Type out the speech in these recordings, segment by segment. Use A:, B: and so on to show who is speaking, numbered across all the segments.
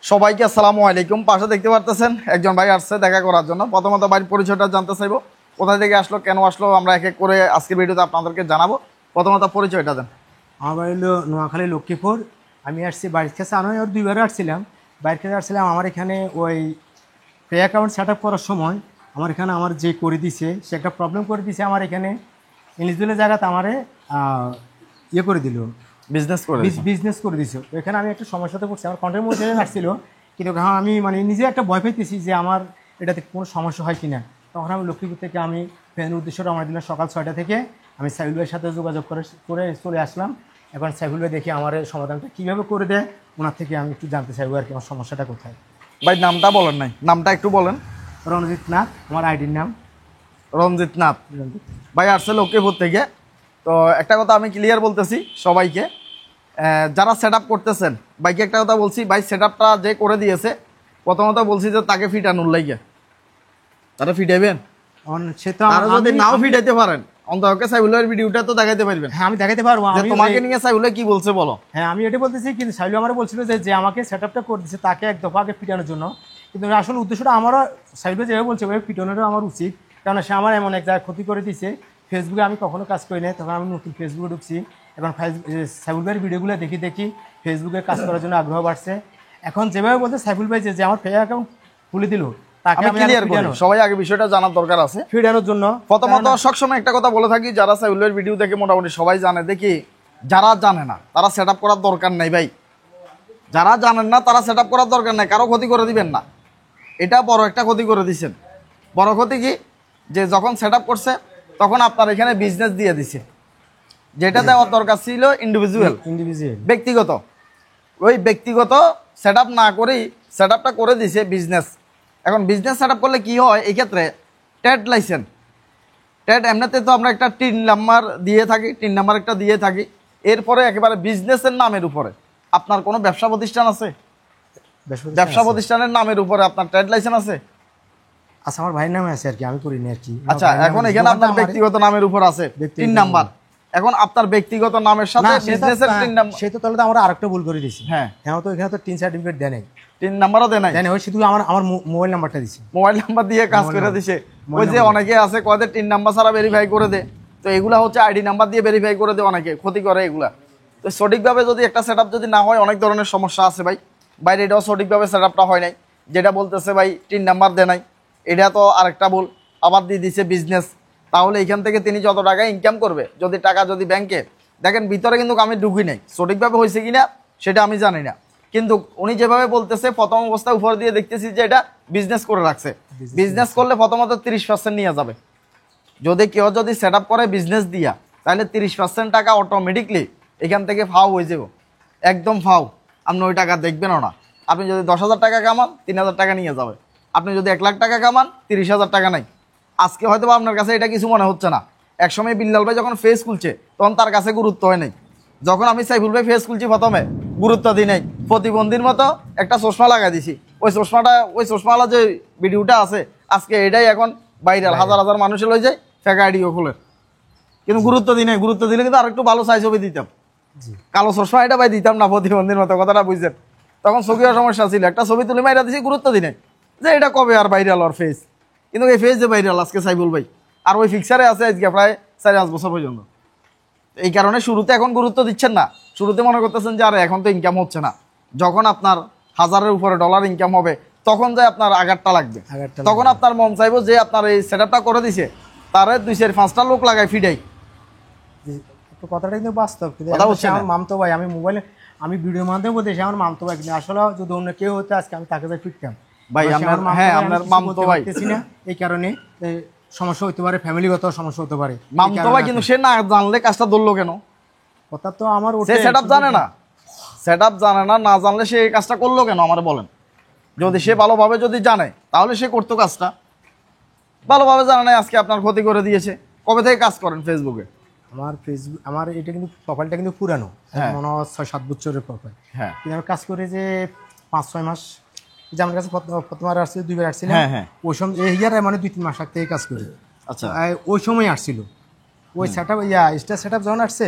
A: সবাইকে আসসালামু আলাইকুম। পাশে দেখতে পারতেছেন একজন ভাই আসছে দেখা করার জন্য। প্রথমত ভাইয়ের পরিচয়টা জানতে চাইবো, কোথা থেকে আসলো, কেন আসলো, আমরা এক এক করে আজকের ভিডিওতে আপনাদেরকে জানাবো। প্রথমত পরিচয়টা দেন।
B: আমার বাড়ি হলো নোয়াখালী লক্ষ্মীপুর। আমি আসছি বাড়ির কাছে, আমি ওর দুইবারও আসছিলাম। বাড়ির কাছে আসছিলাম, আমার এখানে ওই পে অ্যাকাউন্ট সেট আপ করার সময় আমার এখানে আমার যে করে দিছে সে একটা প্রবলেম করে দিছে। আমার এখানে এলিজিবলের জায়গাতে আমারে ইয়ে করে দিল, বিজনেস করে দিছে। তো এখানে আমি একটা সমস্যাতে পড়ছি, আমার কন্টেন্ট মধ্যে আসছিল, কিন্তু আমি মানে নিজে একটা ভয় পেতেছি যে আমার এটাতে কোনো সমস্যা হয় কি না। তখন আমি লক্ষ্মীপুর থেকে আমি ফ্যানের উদ্দেশ্যে রওনা দিলাম সকাল 6টা থেকে। আমি সাইফুল ভাইয়ের সাথে যোগাযোগ করে চলে আসলাম। এখন সাইফুল ভাই দেখি আমার সমাধানটা কীভাবে করে দেয়, ওনার থেকে আমি একটু জানতে চাইবো আর কি আমার সমস্যাটা কোথায়।
A: ভাই নামটা বলেন নাই, নামটা একটু বলেন।
B: রণজিৎ নাথ আমার আইডির নাম।
A: রঞ্জিত নাথ ভাই আসছে লক্ষ্মীপুর থেকে। তো একটা কথা আমি ক্লিয়ার বলতেছি সবাইকে, যারা সেট আপ করতেছেন ভাইকে একটা কথা বলছি, ভাই সেট আপটা যে করে দিয়েছে প্রথমত বলছি যে তাকে ফিটানোর লাইগে, তারা ফিটাইবেন।
B: সে তো
A: আর যদি নাও ফিটাইতে পারেন অন্তকে সাইফুলের ভিডিওটা তো দেখাইতে পারবেন।
B: হ্যাঁ আমি দেখাতে পারবো।
A: তোমাকে নিয়ে সাইফুলে কি বলছে বলো।
B: হ্যাঁ আমি এটা বলতেছি, কিন্তু সাইফুল আমার বলছিল যে আমাকে সেট আপটা করে দিচ্ছে তাকে এক দফা আগে ফিটানোর জন্য। কিন্তু আসলে উদ্দেশ্যটা আমারও সাইফুল যেভাবে বলছে ওই ফিটানোটা আমার উচিত, কারণ সে আমার এমন এক জায়গায় ক্ষতি করে দিচ্ছে। ফেসবুকে আমি কখনো কাজ করি নাই, তখন আমি নতুন ফেসবুকে ঢুকছি। এখন সাইফুল ভাইয়ের ভিডিওগুলো দেখি ফেসবুকে কাজ করার জন্য আগ্রহ বাড়ছে। এখন যেভাবে বলছে সাইফুল ভাই যে আমার ফেক অ্যাকাউন্ট খুলে দিল, তাকে আমি ক্লিয়ার করি।
A: সবাই আগে বিষয়টা জানার দরকার আছে
B: ফিটানোর জন্য।
A: প্রথমত সবসময় একটা কথা বলে থাকি, যারা সাইফুলের ভিডিও দেখে মোটামুটি সবাই জানে, দেখি যারা জানে না তারা সেট আপ করার দরকার নাই ভাই। যারা জানেন না তারা সেট আপ করার দরকার নাই, কারো ক্ষতি করে দিবেন না। এটা বড় একটা ক্ষতি করে দিচ্ছেন। বড় ক্ষতি কি, যে যখন সেট আপ করছে তখন আপনার এখানে বিজনেস দিয়ে দিছে, যেটা দেওয়ার দরকার ছিল ইন্ডিভিজুয়াল ব্যক্তিগত। ওই ব্যক্তিগত সেট আপ না করেই সেট আপটা করে দিছে বিজনেস। এখন বিজনেস সেট আপ করলে কী হয়, এই ক্ষেত্রে ট্যাড লাইসেন্স, ট্যাড এমনিতে তো আমরা একটা টিন নাম্বার দিয়ে থাকি, টিন নাম্বার একটা দিয়ে থাকি। এরপরে একেবারে বিজনেসের নামের উপরে আপনার কোনো ব্যবসা প্রতিষ্ঠান আছে, ব্যবসা প্রতিষ্ঠানের নামের উপরে আপনার ট্যাড লাইসেন্স আছে।
B: আচ্ছা আমার ভাইয়ের নামে আছে আর কি, আমি করিনি আর কি।
A: আচ্ছা এখন এখানে আপনার ব্যক্তিগত নামের উপর আছে তিন নাম্বার। এখন আপনার ব্যক্তিগত নামের সাথে বিজনেসের তিন নাম্বার,
B: সে তো তাহলে তো আমরা আরেকটা ভুল করে দিয়েছি।
A: হ্যাঁ
B: হ্যাঁ তো এখানে তো টিন সার্টিফিকেট দেয় নাই,
A: তিন নাম্বারও দেয় নাই,
B: ওই শুধু আমার মোবাইল নাম্বারটা দিছে,
A: মোবাইল নাম্বার দিয়ে কাজ করে দিছে। ওই যে অনেকে আছে কয়দের তিন নাম্বার ছাড়া ভেরিফাই করে দে, তো এগুলা হচ্ছে আইডি নাম্বার দিয়ে ভেরিফাই করে দে, অনেকে ক্ষতি করে এগুলা। তো সঠিকভাবে যদি একটা সেট আপ যদি না হয়, অনেক ধরনের সমস্যা আছে ভাই। বাইরে এটাও সঠিকভাবে সেট আপটা হয় নাই, যেটা বলতেছে ভাই তিন নাম্বার দেয় নাই, এটা তো আরেকটা ভুল। আবার দিয়ে দিছে বিজনেস। তাহলে এখান থেকে তিনি যত টাকা ইনকাম করবে, যদি টাকা যদি ব্যাংকে দেখেন ভিতরে, কিন্তু আমি ঢুকি নাই সঠিকভাবে হয়েছে কিনা সেটা আমি জানি না। কিন্তু উনি যেভাবে বলতেছে প্রথম অবস্থায় উপর দিয়ে দেখতেছি যে এটা বিজনেস করে রাখছে। বিজনেস করলে প্রথমত 30% নিয়ে যাবে। যদি কেউ যদি সেট আপ করে বিজনেস দিয়া, তাহলে 30% টাকা অটোমেটিকলি এখান থেকে ফাও হয়ে যাব, একদম ফাও। আপনি ওই টাকা দেখবেনও না। আপনি যদি 10,000 টাকা কামান 3,000 টাকা নিয়ে যাবে। আপনি যদি 1 লাখ টাকা কামান 30,000 টাকা নাই। আজকে হয়তো আপনার কাছে এটা কিছু মনে হচ্ছে না, একসময় বিল্লাল ভাই যখন ফেস খুলছে তখন তার কাছে গুরুত্ব হয় নাই। যখন আমি সাইফুল ভাই ফেস খুলছি প্রথমে গুরুত্ব দিই নাই, প্রতিবন্ধীর মতো একটা চশমা লাগাই দিছি। ওই চশমাওয়ালা যে ভিডিওটা আছে আজকে এটাই এখন ভাইরাল, হাজার হাজার মানুষের লই যায় ফেক আইডিও খুলে। কিন্তু গুরুত্ব দিই নাই, গুরুত্ব দিলে কিন্তু আরেকটু ভালো সাইজ হবে দিতাম। কালো চশমা এটা ভাই দিতাম না, প্রতিবন্ধীর মতো, কথাটা বুঝছেন। তখন ছবিও সমস্যা ছিল, একটা ছবি তুলে মাইরা দিছি, গুরুত্ব দিই নাই যে এটা কবে আর ভাইরাল ওর ফেস। কিন্তু এই ফেস যে ভাইরাল আজকে সাইফুল ভাই, আর ওই ফিক্সারে আছে আজকে প্রায় 4-5 বছর পর্যন্ত। এই কারণে শুরুতে এখন গুরুত্ব দিচ্ছেন না, শুরুতে মনে করতেছেন যে আরে এখন তো ইনকাম হচ্ছে না। যখন আপনার $1000-এর উপরে ডলার ইনকাম হবে তখন যে আপনার আঘাতটা লাগবে, তখন আপনার মন চাইবো যে আপনার এই সেট আপটা করে দিছে তারে 2-4-5টা লোক লাগায় ফিডাই।
B: কথাটা কিন্তু বাস্তব। আমার মামতো ভাই, আমি ভিডিওর মাধ্যমে বলতেছি আমার মামতো ভাই, কিন্তু আসলে যদি অন্য কেউ হতো আজকে আমি তাকে ফিরতাম
A: ভাই। আপনার মামতো ভাই
B: না, এই কারণে সমস্যা হতে পারে, ফ্যামিলিগত সমস্যা হতে পারে
A: মামতো ভাই। কিন্তু সে না জানলে কাজটা ধরলো কেন?
B: কথা তো আমার
A: সেট আপ জানে না, সেট আপ জানে না, না জানলে সে এই কাজটা করলো কেন আমার বলেন? যদি সে ভালোভাবে যদি জানে তাহলে সে করতো কাজটা। ভালোভাবে জানে না, আজকে আপনার ক্ষতি করে দিয়েছে। কবে থেকে কাজ করেন ফেসবুকে?
B: আমার এটা কিন্তু প্রোফাইলটা কিন্তু পুরানো, মনে হয় 6-7 বছরের প্রোফাইল।
A: হ্যাঁ
B: কিন্তু আমি কাজ করি যে 5-6 মাস। যে আমার কাছে প্রথমবার আসছিল, 2বার আসছিল। ওই সময় এই ইয়ারে মানে 2-3 মাস আগ থেকে কাজ করি।
A: আচ্ছা
B: ওই সময় আসছিল ওই set up, star set up যখন আসছে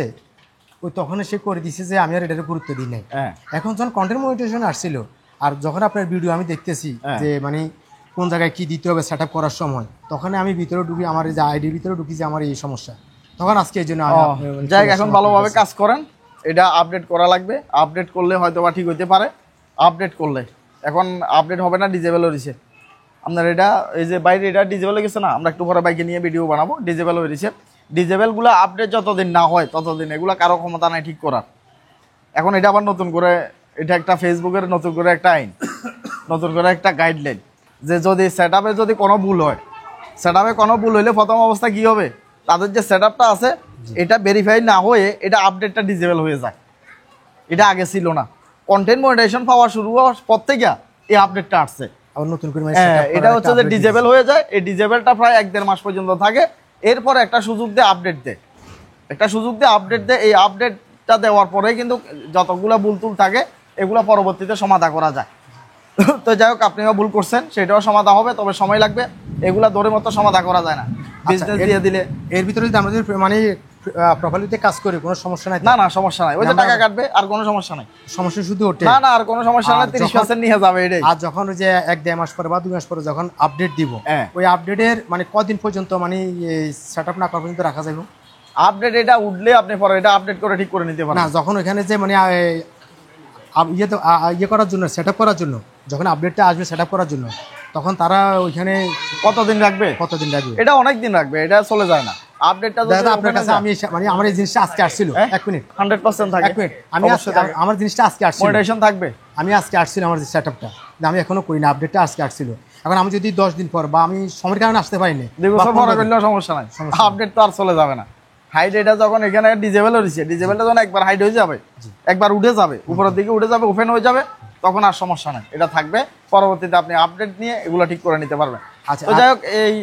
B: ওই তখন সে করে দিছে যে আমি আর এটার গুরুত্ব দিই নাই। এখন যখন কন্টেন্ট মনিটাইজেশন আসছিল আর যখন আপনার ভিডিও আমি দেখতেছি
A: হ্যাঁ।
B: যে মানে কোন জায়গায় কি দিতে হবে সেট আপ করার সময়, তখন আমি ভিতরে ঢুকি, আমার এই যে আইডির ভিতরে ঢুকি যে আমার এই সমস্যা, তখন আজকে এই জন্য
A: যাই হোক, এখন ভালোভাবে কাজ করেন, এটা আপডেট করা লাগবে। আপডেট করলে হয়তো বা ঠিক হইতে পারে। আপডেট করলে এখন আপডেট হবে না, ডিজেবল হয়েছে আপনার এটা। এই যে বাইরে এটা ডিজেবল হয়ে গেছে না, আমরা একটু পরে বাইকে নিয়ে ভিডিও বানাবো। ডিজেবল হয়েছে, ডিজেবলগুলো আপডেট যতদিন না হয় ততদিন এগুলো কারো ক্ষমতা নাই ঠিক করার। এখন এটা আবার নতুন করে, এটা একটা ফেসবুকের নতুন করে একটা আইন, নতুন করে একটা গাইডলাইন, যে যদি সেট আপে যদি কোনো ভুল হয়, সেট আপে কোনো ভুল হইলে প্রথম অবস্থা কী হবে, তাদের যে সেট আপটা আছে এটা ভেরিফাই না হয়ে এটা আপডেটটা ডিজেবল হয়ে যায়। এটা আগে ছিল না। কন্টেন্ট মনিটাইজেশন পাওয়া শুরু হওয়ার পর থেকে এই আপডেটটা আসছে।
B: আবার নতুন করে
A: এটা হচ্ছে যে ডিজেবল হয়ে যায়। এই ডিজেবলটা প্রায় 1-1.5 মাস পর্যন্ত থাকে। এরপর একটা সুযোগ দিয়ে আপডেট দেয়, একটা সুযোগ দিয়ে আপডেট দেয়। এই আপডেটটা দেওয়ার পরে কিন্তু যতগুলো ভুল টুল থাকে এগুলো পরবর্তীতে সমাধান করা যায়। তো যাই হোক, আপনিও ভুল করছেন, সেটাও সমাধান হবে, তবে সময় লাগবে। এগুলা দৌড়ের মতো সমাধান করা যায় না। বিজনেস দিয়ে দিলে
B: এর ভিতরে যদি আমরা যদি মানে প্রপারলিতে কাজ করি কোনো সমস্যা নাই।
A: না না, সমস্যা নাই, ওই যে টাকা কাটবে, আর কোনো সমস্যা নাই।
B: সমস্যা শুধু ওঠে
A: না না, আর কোনো সমস্যা নাই, 30% নিয়ে যাবে এটাই।
B: আর যখন ওই যে 1-1.5 মাস পরে বা 2 মাস পরে যখন আপডেট দিব,
A: হ্যাঁ।
B: ওই আপডেটের মানে কদিন পর্যন্ত মানে সেট আপ না করা পর্যন্ত রাখা যাবে?
A: আপডেট এটা উঠলে আপনি পরে এটা আপডেট করে ঠিক করে নিতে পারেন।
B: না, যখন ওইখানে যে মানে ইয়ে করার জন্য, সেট আপ করার জন্য, যখন আপডেটটা আসবে সেট আপ করার জন্য, তখন তারা ওইখানে
A: কতদিন রাখবে?
B: কতদিন রাখবে?
A: এটা অনেক দিন রাখবে, এটা চলে যায় না। আপডেটটা
B: দাদা আপনার কাছে আমি মানে আমার এই জিনিসটা আজকে আসছিল, 1 মিনিট
A: 100% থাকে।
B: 1 মিনিট, আমি আমার জিনিসটা আজকে আসছিল,
A: মনিটাইজেশন থাকবে।
B: আমি আজকে আসছিল আমার যে সেট আপটা, আমি এখনো করি না, আপডেটটা আজকে আসছিল। এখন আমি যদি 10 দিন পর বা আমি সময়ের কারণে আসতে পারিনি,
A: 2 বছর পরে করলেও সমস্যা নাই, আপডেট তো আর চলে যাবে না। হাইট এটা যখন এখানে ডিজেবল হয়েছে, ডিজেবলটা যখন একবার হাইট হয়ে যাবে, একবার উঠে যাবে, উপরের দিকে উঠে যাবে, ওপেন হয়ে যাবে, তখন আর সমস্যা নাই, এটা থাকবে। পরবর্তীতে আপনি আপডেট নিয়ে এগুলো ঠিক করে নিতে পারবেন।
B: আচ্ছা,
A: তো যাই হোক, এই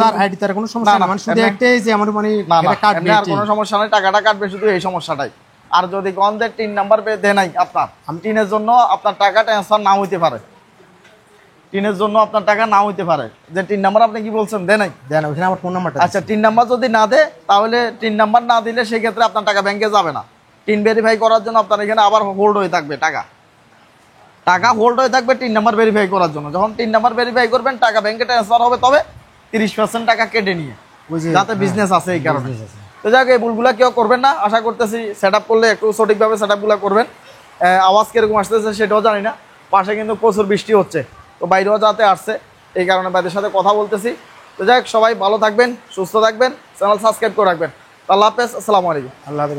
B: তার আইডি তার কোনো সমস্যা না, মানে শুধু একটাই যে আমার মানে এটা কাটবে,
A: আর কোনো সমস্যা নাই, টাকাটা কাটবে শুধু এই সমস্যাটাই। আর যদি গন্ধের 3 নাম্বার দেয় নাই আপনার, টিনের জন্য আপনার টাকা ট্রান্সফার না হইতে পারে, টিনের জন্য আপনার টাকা না হইতে পারে। যে 3 নাম্বার আপনি কি বলছেন দেয় নাই,
B: দেন ওখানে আমার ফোন নাম্বারটা।
A: আচ্ছা, 3 নাম্বার যদি না দেয়, তাহলে 3 নাম্বার না দিলে সেই ক্ষেত্রে আপনার টাকা ব্যাংকে যাবে না। টিন ভেরিফাই করার জন্য আপনার এখানে আবার হোল্ড হয়ে থাকবে, টাকা হোল্ড হয়ে থাকবে 3 নাম্বার ভেরিফাই করার জন্য। যখন 3 নাম্বার ভেরিফাই করবেন, টাকা ব্যাংকে ট্রান্সফার হবে, তবে 30% টাকা কেটে নিয়ে, যাতে বিজনেস আছে এই কারণে। তো যাক, এই ভুলগুলা কেউ করবেন না, আশা করতেছি। সেট আপ করলে একটু সঠিকভাবে সেট আপগুলো করবেন। আওয়াজ কিরকম আসতেছে সেটাও জানি না, পাশে কিন্তু প্রচুর বৃষ্টি হচ্ছে, তো বাইরেও যাতে আসছে, এই কারণে বাইরের সাথে কথা বলতেছি। তো যাই হোক, সবাই ভালো থাকবেন, সুস্থ থাকবেন, চ্যানেল সাবস্ক্রাইব করে রাখবেন। আল্লাহ হাফেজ, আসসালামু আলাইকুম।
B: আল্লাহ হাফেজ।